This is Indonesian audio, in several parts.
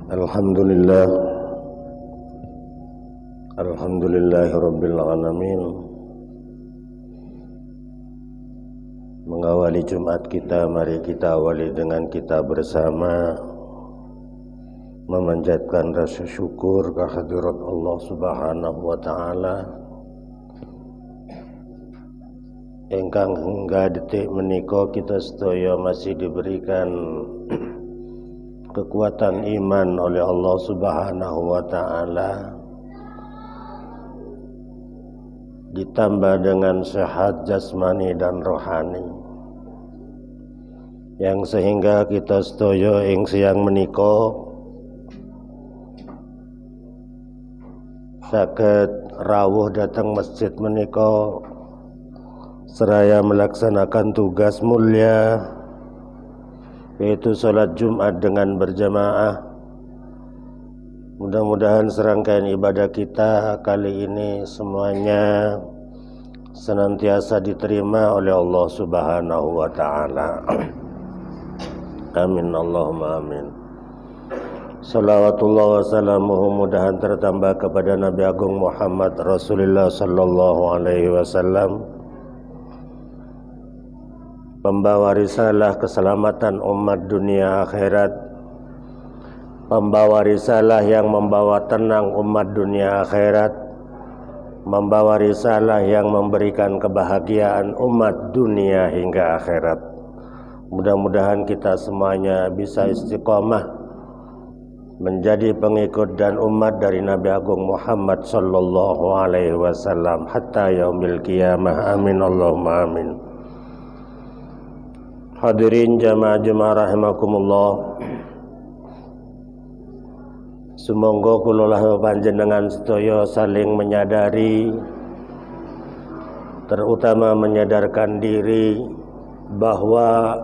Alhamdulillah, Alhamdulillahirabbil alamin. Mengawali Jumat kita, mari kita awali dengan kita bersama memanjatkan rasa syukur kehadirat Allah Subhanahu wa taala ingkang hingga detik menika kita sedaya masih diberikan kekuatan iman oleh Allah Subhanahu wa taala, ditambah dengan sehat jasmani dan rohani, yang sehingga kita sedaya ing siang menika saged rawuh datang masjid menika seraya melaksanakan tugas mulia, yaitu sholat Jumat dengan berjamaah. Mudah-mudahan serangkaian ibadah kita kali ini semuanya senantiasa diterima oleh Allah Subhanahu wa taala. Amin Allahumma amin. Salawatullah wa salamuhu mudahan tertambah kepada Nabi Agung Muhammad Rasulullah sallallahu alaihi wasallam, pembawa risalah keselamatan umat dunia akhirat, pembawa risalah yang membawa tenang umat dunia akhirat, membawa risalah yang memberikan kebahagiaan umat dunia hingga akhirat. Mudah-mudahan kita semuanya bisa istiqomah menjadi pengikut dan umat dari Nabi Agung Muhammad sallallahu alaihi wasallam hatta yaumil qiyamah. Amin Allahumma amin. Hadirin jamaah rahimakumullah, sumangga kula lah panjenengan sedaya saling menyadari, terutama menyadarkan diri bahwa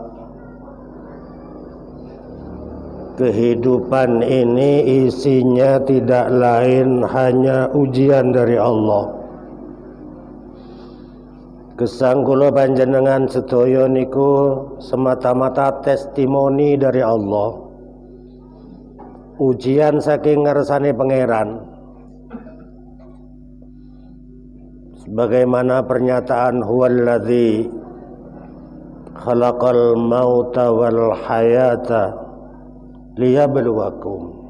kehidupan ini isinya tidak lain hanya ujian dari Allah. Gesang kula panjenengan sedaya niku semata-mata testimoni dari Allah, ujian saking ngersane pangeran. Sebagaimana pernyataan huwallazi khalaqal mauta wal hayata liyabluwakum.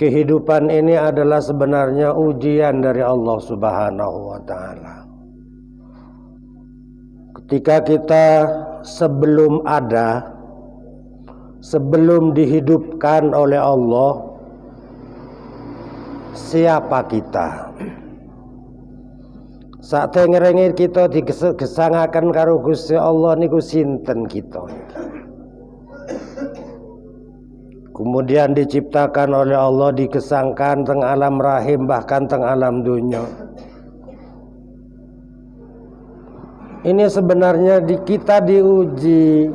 Kehidupan ini adalah sebenarnya ujian dari Allah Subhanahu wa taala. Ketika kita sebelum ada, sebelum dihidupkan oleh Allah, siapa kita? Sak tengerenge kita digesangaken karo Gusti Allah niku sinten kita? Kemudian diciptakan oleh Allah, dikesangkan teng alam rahim, bahkan teng alam dunia. Ini sebenarnya kita diuji.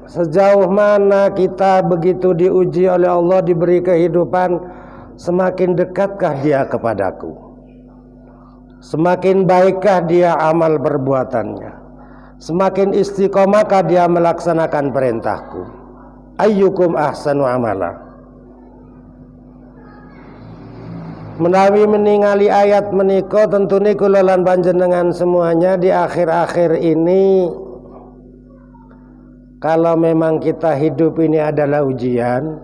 Sejauh mana kita begitu diuji oleh Allah, diberi kehidupan, semakin dekatkah dia kepadaku? Semakin baikkah dia amal perbuatannya? Semakin istiqomahkah dia melaksanakan perintahku? Ayyukum ahsanu amala. Menawi meningali ayat menika tentune kula lan panjenengan semuanya di akhir-akhir ini, kalau memang kita hidup ini adalah ujian,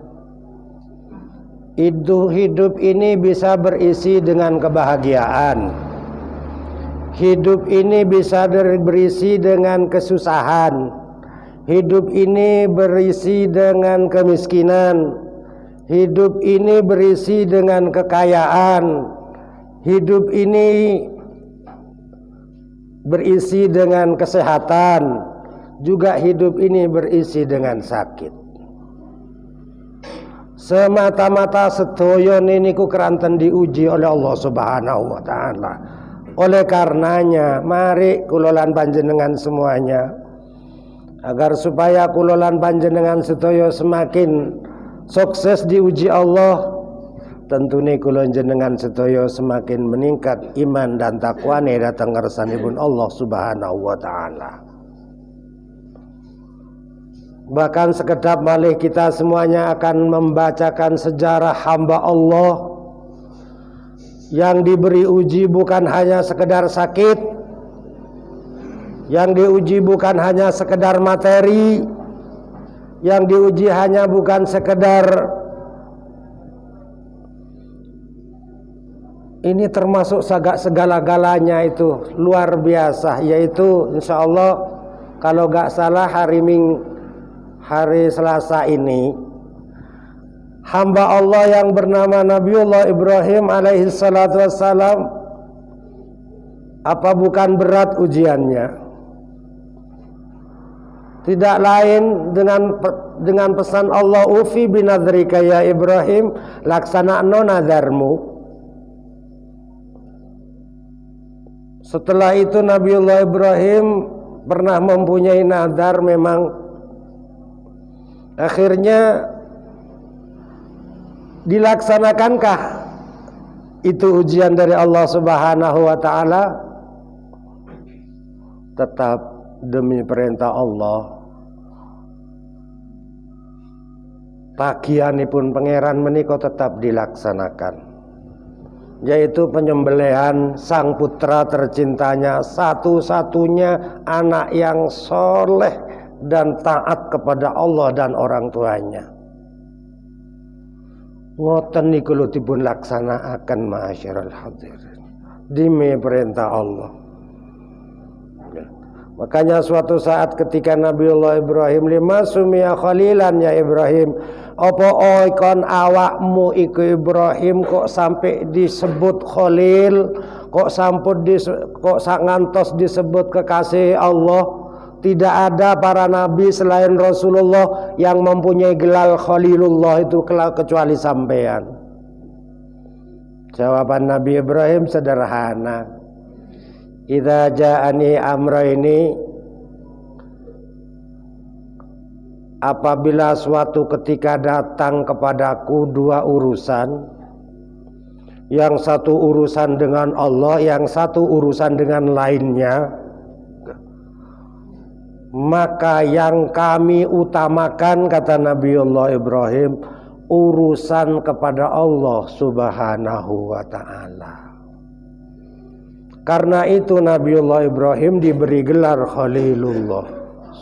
hidup ini bisa berisi dengan kebahagiaan, hidup ini bisa berisi dengan kesusahan, hidup ini berisi dengan kemiskinan, hidup ini berisi dengan kekayaan, hidup ini berisi dengan kesehatan, juga hidup ini berisi dengan sakit. Semata-mata sedaya niku keranten diuji oleh Allah Subhanahu wa taala. Oleh karenanya, mari kula lan panjenengan semuanya, agar supaya kula lan panjenengan sedaya semakin sukses diuji Allah, tentune kula jenengan sedaya semakin meningkat iman dan takwane dhateng ngarsanipun Allah Subhanahu wa taala. Bahkan sekedap malih kita semuanya akan membacakan sejarah hamba Allah yang diberi uji bukan hanya sekedar sakit, yang diuji bukan hanya sekedar materi, yang diuji hanya bukan sekedar ini, termasuk segala-galanya itu luar biasa, yaitu insya Allah kalau gak salah hari Selasa ini hamba Allah yang bernama Nabiullah Ibrahim alaihi salatu wassalam, apa bukan berat ujiannya? Tidak lain dengan pesan Allah, ufi binadrika ya Ibrahim, laksanakno nadarmu. Setelah itu Nabiullah Ibrahim pernah mempunyai nadar, memang akhirnya dilaksanakanкah itu ujian dari Allah Subhanahu wa taala? Tetap demi perintah Allah, tagihanipun pangeran menika tetap dilaksanakan, yaitu penyembelihan sang putra tercintanya, satu-satunya anak yang soleh dan taat kepada Allah dan orang tuanya. Ngoten niku lho dipun laksanakaken ma'asyiral hadirin demi perintah Allah. Makanya suatu saat ketika Nabiullah Ibrahim, lima sumia khalilan ya Ibrahim, apa kon awakmu iku Ibrahim kok sampai disebut khalil, kok ngantos disebut kekasih Allah? Tidak ada para nabi selain Rasulullah yang mempunyai gelar Khalilullah itu kecuali sampean. Jawaban Nabi Ibrahim sederhana. Idza ja'ani amraini, apabila suatu ketika datang kepadaku dua urusan, yang satu urusan dengan Allah, yang satu urusan dengan lainnya, maka yang kami utamakan, kata Nabiullah Ibrahim, urusan kepada Allah Subhanahu wa ta'ala. Karena itu Nabiullah Ibrahim diberi gelar Khalilullah.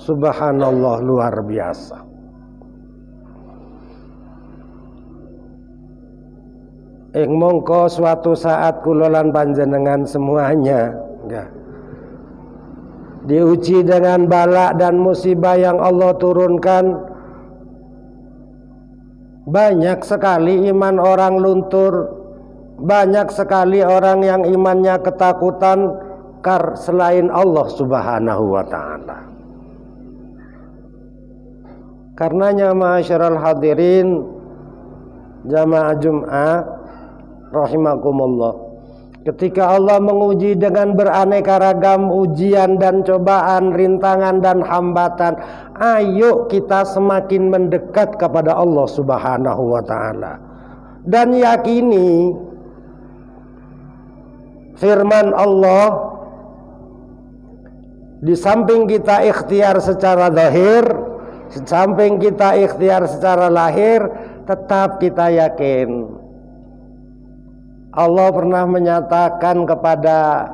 Subhanallah, luar biasa. Mongko suatu saat kula lan panjenengan semuanya diuji dengan bala dan musibah yang Allah turunkan. Banyak sekali iman orang luntur, banyak sekali orang yang imannya ketakutan selain Allah Subhanahu wa ta'ala. Karenanya ma'asyiral hadirin jamaah Jum'ah rahimakumullah, ketika Allah menguji dengan beraneka ragam ujian dan cobaan, rintangan dan hambatan, ayo kita semakin mendekat kepada Allah Subhanahu wa ta'ala dan yakini firman Allah. Di samping kita ikhtiar secara zahir, di samping kita ikhtiar secara lahir, tetap kita yakin Allah pernah menyatakan kepada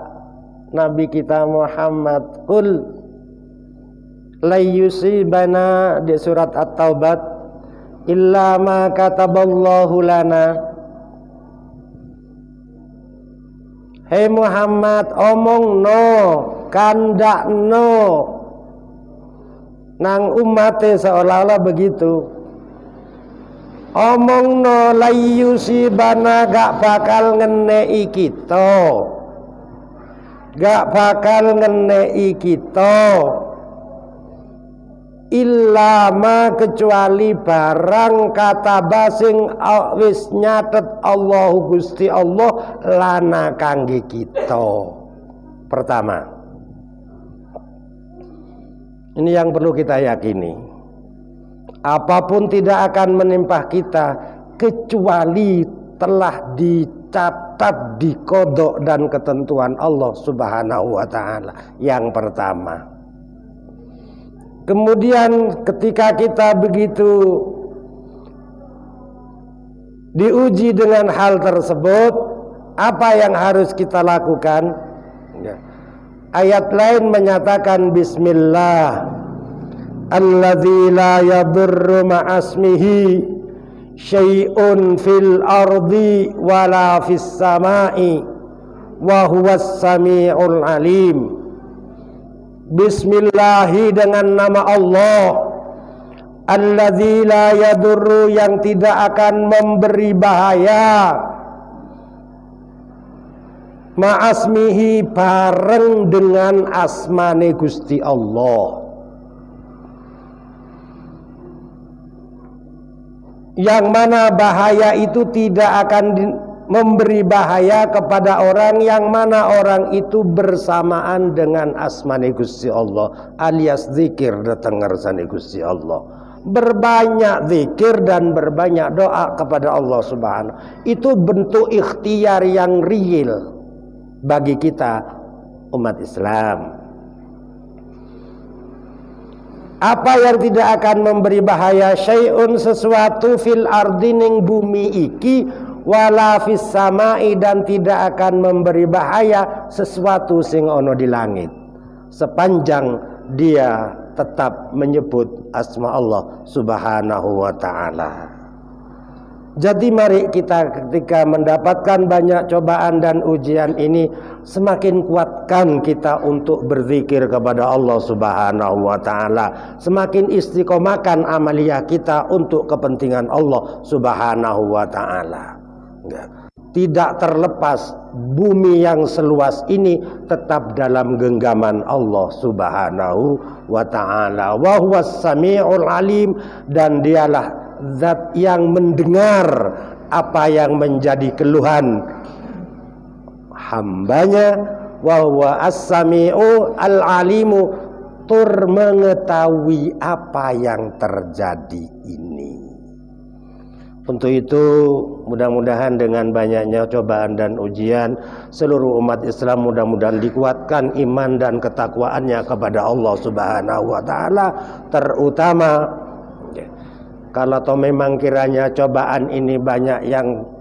Nabi kita Muhammad, qul la yusibana, di surat At-Taubah, illa ma kataballahu lana. Hei Muhammad, omong no, kandak no nang umatnya, seolah-olah begitu. Omong no layusibana, gak bakal ngenei kita, gak bakal ngenei kita, illa ma, kecuali barang kata basing wis nyatet Allahu Gusti Allah lana kangge kita. Pertama, ini yang perlu kita yakini, apapun tidak akan menimpa kita kecuali telah dicatat di qada dan ketentuan Allah Subhanahu wa taala. Yang pertama. Kemudian ketika kita begitu diuji dengan hal tersebut, apa yang harus kita lakukan? Ya. Ayat lain menyatakan bismillah alladzi la yadurru ma'asmihi syai'un fil ardi wala fis sama'i wa huwas sami'ul alim. Bismillahi, dengan nama Allah, alladzi la yadurru, yang tidak akan memberi bahaya, ma'asmihi, bareng dengan asmane Gusti Allah, yang mana bahaya itu tidak akan memberi bahaya kepada orang yang mana orang itu bersamaan dengan asmane Gusti Allah, alias zikir datang ngersane Gusti Allah. Berbanyak zikir dan berbanyak doa kepada Allah Subhanahu, itu bentuk ikhtiar yang real bagi kita umat Islam. Apa yang tidak akan memberi bahaya? Syai'un, sesuatu, fil ardi, ning bumi iki, wala fis samai, dan tidak akan memberi bahaya sesuatu sing ono di langit, sepanjang dia tetap menyebut asma Allah Subhanahu wa ta'ala. Jadi mari kita ketika mendapatkan banyak cobaan dan ujian ini, semakin kuatkan kita untuk berzikir kepada Allah Subhanahu wa ta'ala. Semakin istiqomahkan amaliyah kita untuk kepentingan Allah Subhanahu wa ta'ala. Tidak terlepas bumi yang seluas ini tetap dalam genggaman Allah Subhanahu wa ta'ala. Wa huwas sami'ul alim, dan dialah zat yang mendengar apa yang menjadi keluhan hambanya. Wa huwa as-sami'u al-alimu, tur mengetahui apa yang terjadi ini. Untuk itu mudah-mudahan dengan banyaknya cobaan dan ujian, seluruh umat Islam mudah-mudahan dikuatkan iman dan ketakwaannya kepada Allah Subhanahu wa ta'ala. Terutama kalau toh memang kiranya cobaan ini banyak yang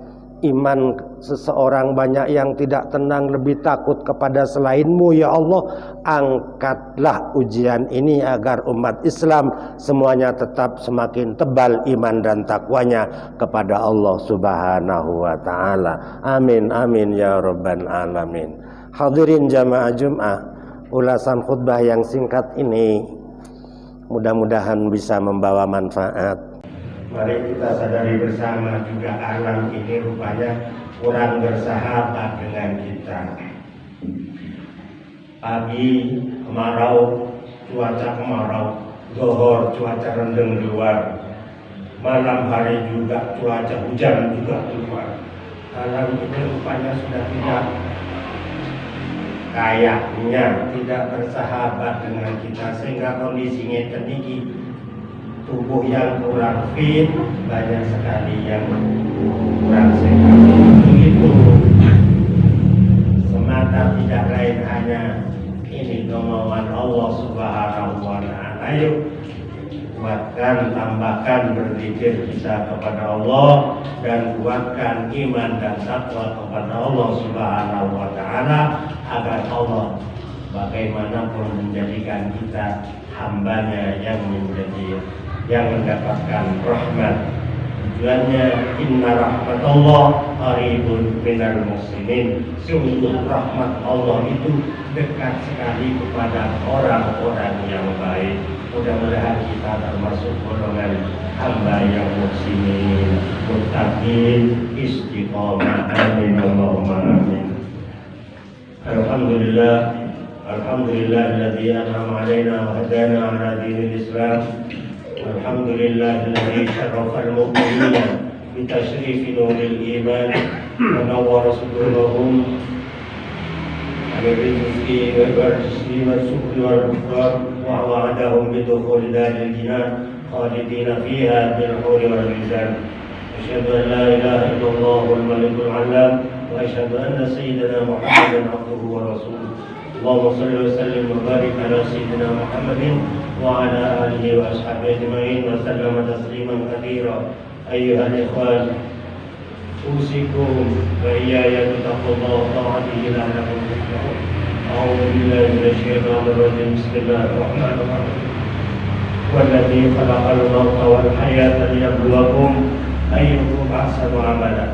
iman seseorang banyak yang tidak tenang, lebih takut kepada selainmu, ya Allah, angkatlah ujian ini agar umat Islam semuanya tetap semakin tebal iman dan takwanya kepada Allah Subhanahu wa ta'ala. Amin amin ya rabbal alamin. Hadirin jamaah Jum'ah, ulasan khutbah yang singkat ini mudah-mudahan bisa membawa manfaat. Mari kita sadari bersama juga alam ini rupanya kurang bersahabat dengan kita. Pagi kemarau, cuaca kemarau, zuhur cuaca rendeng keluar, malam hari juga cuaca hujan juga keluar. Alam ini rupanya sudah tidak kayaknya tidak bersahabat dengan kita, sehingga kondisinya tertinggi. Tubuh yang kurang fit, banyak sekali yang kurang sehat. Begitu semata, tidak lain hanya ini kemauan Allah Subhanahu wa ta'ala. Ayo kuatkan, tambahkan berzikir kita kepada Allah, dan kuatkan iman dan takwa kepada Allah Subhanahu wa ta'ala, agar Allah bagaimanapun menjadikan kita hambanya yang mendapatkan rahmat. Tujuannya inna rahmatullah qaribun minal muslimin. Sungguh rahmat Allah itu dekat sekali kepada orang-orang yang baik. Mudah-mudahan kita termasuk golongan hamba yang muslimin, muttaqin, istiqomah. Amin Allahumma amin. Alhamdulillahilladzi an'ama 'alaina wa hadana 'ala dinil Islam. Alhamdulillahilladzi syarrafa al-mu'minina bi tashrifi nuril iman wa nawwara sudurahum bil-rizqi wal-barshi wal-sukri wal-kufar wa wa'adahum bi dukhuli daril jinan khalidina fiha bil huri wal mizan. أشهد أن لا إله إلا الله الملك العلام وأشهد أن سيدنا محمدا عبده ورسوله اللهم صل وسلم وبارك على سيدنا محمد وعلى آله وأصحابه أجمعين وسلم تسليما كثيرا أيها الإخوان أوصيكم وإياي بتقوى الله وطاعته لعلكم تفلحون أعوذ بالله من الشيطان الرجيم بسم الله الرحمن الرحيم والذي خلق الموت والحياة ليبلوكم أيكم أحسن عملا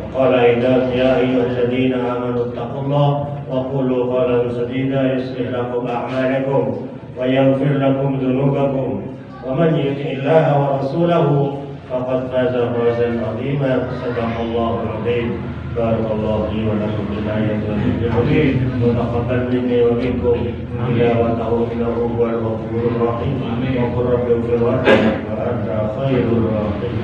وقال أيضا يا أيها الذين آمنوا اتقوا الله وقولوا قولا سديدا يصلح لكم أعمالكم ويغفر لكم ذنوبكم ومن يطع الله ورسوله فقد فاز فوزا عظيما صدق الله العظيم بارك الله لي ولكم بالآية والذكر وتقبل مني ومنكم تلاوته إنه هو الغفور الرحيم وقل رب اغفر وارحم وأنت خير الراحمين.